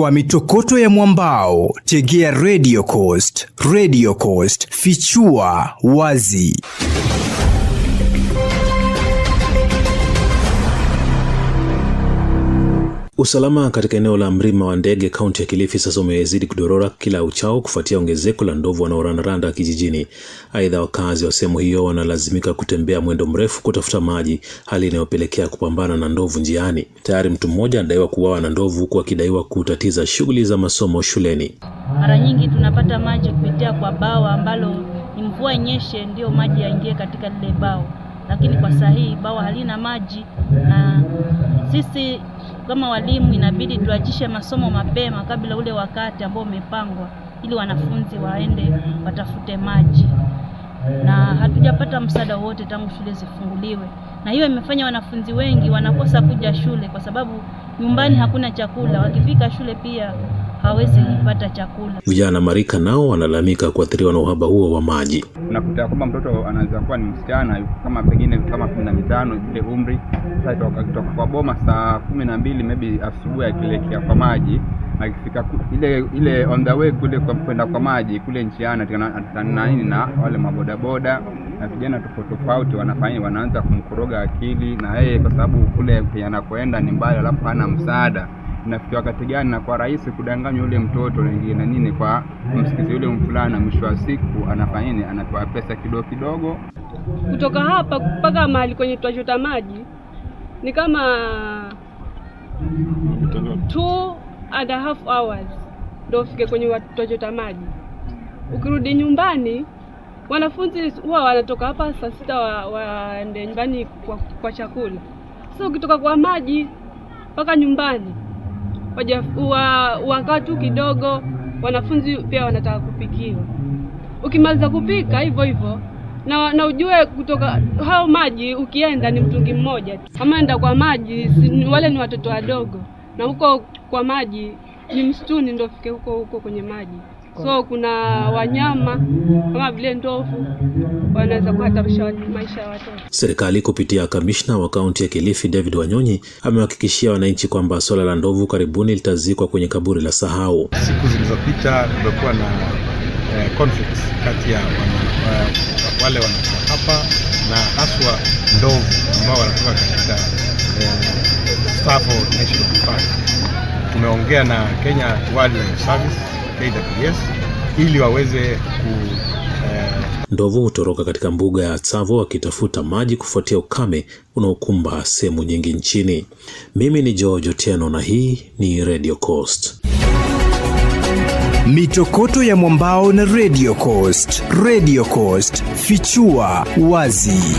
Kwa mitokoto ya mwambao, tegea Radio Coast. Radio Coast, fichua wazi. Usalama katika eneo la Mrima wa Ndege kaunti ya Kilifi sasa umezidi kudorora kila uchao kufuatia ongezeko la ndovu wanaorandaranda kijijini. Aidha, wakazi wa sehemu hiyo wanalazimika kutembea mwendo mrefu kutafuta maji, hali inayopelekea kupambana na ndovu njiani. Tayari mtu mmoja anadaiwa kuuawa na ndovu huku akidaiwa kutatiza shughuli za masomo shuleni. Mara nyingi tunapata maji kupitia kwa bawa ambalo ni mvua inyeshe ndio maji yaingie katika lile bawa. Lakini kwa sahihi bawa halina maji, na sisi kama walimu inabidi tuachishe masomo mapema kabla ule wakati ambao umepangwa ili wanafunzi waende watafute maji. Na hatujapata msaada wote tangu shule zifunguliwe. Na hiyo imefanya wanafunzi wengi wanakosa kuja shule kwa sababu nyumbani hakuna chakula. Wakifika shule pia hawezi kupata chakula. Vijana marika nao wanalalamika kuathiriwa na uhaba huo wa maji. Unakuta kwamba mtoto anaweza kuwa ni msichana kama pengine kama 15 ile umri, sasa kutoka kwa boma saa 12 maybe asubuhi akielekea kwa maji, akifika ile on the way kule kwenda kwa maji kule njiani atakutana nini na wale mabodaboda na vijana tofauti wanaanza kumkoroga akili, na yeye kwa sababu kule anakoenda ni mbali alafu hana msaada. Inafikia wakati gani na kwa rahisi kudanganya yule mtoto na nini kwa msikizi yule mfulana, mwisho wa siku anafanya nini, anatoa pesa kidogo. Kutoka hapa mpaka mahali kwenye tunachota maji ni kama 2.5 hours ndio ufike kwenye tunachota maji. Ukirudi nyumbani wanafunzi huwa wanatoka hapa saa 6 waende nyumbani kwa chakula. So ukitoka kwa maji mpaka nyumbani wakati kidogo, wanafunzi pia wanataka kupikiwa. Ukimaliza kupika hivyo na ujue kutoka hao maji ukienda ni mtungi mmoja tu. Kama enda kwa maji wale ni watoto wadogo, na huko kwa maji ni msituni ndio fike huko kwenye maji. So kuna wanyama kama vile ndovu wanaweza kuhatarisha maisha ya watoto. Serikali kupitia kamishna wa kaunti ya Kilifi David Wanyonyi amewahakikishia wananchi kwamba swala la ndovu karibuni litazikwa kwenye kaburi la sahau. Siku zilizopita kumekuwa na conflicts kati ya wale wanatoka hapa na haswa ndovu ambao wanatoka katika Tsavo National Park. Tumeongea na Kenya Wildlife Service KWS ili waweze Ndovu hutoroka katika mbuga ya Tsavo wakitafuta maji kufuatia ukame unaokumba sehemu nyingi nchini. Mimi ni George Otieno na hii ni Radio Coast. Mitokoto ya mwambao na Radio Coast. Radio Coast, fichua wazi.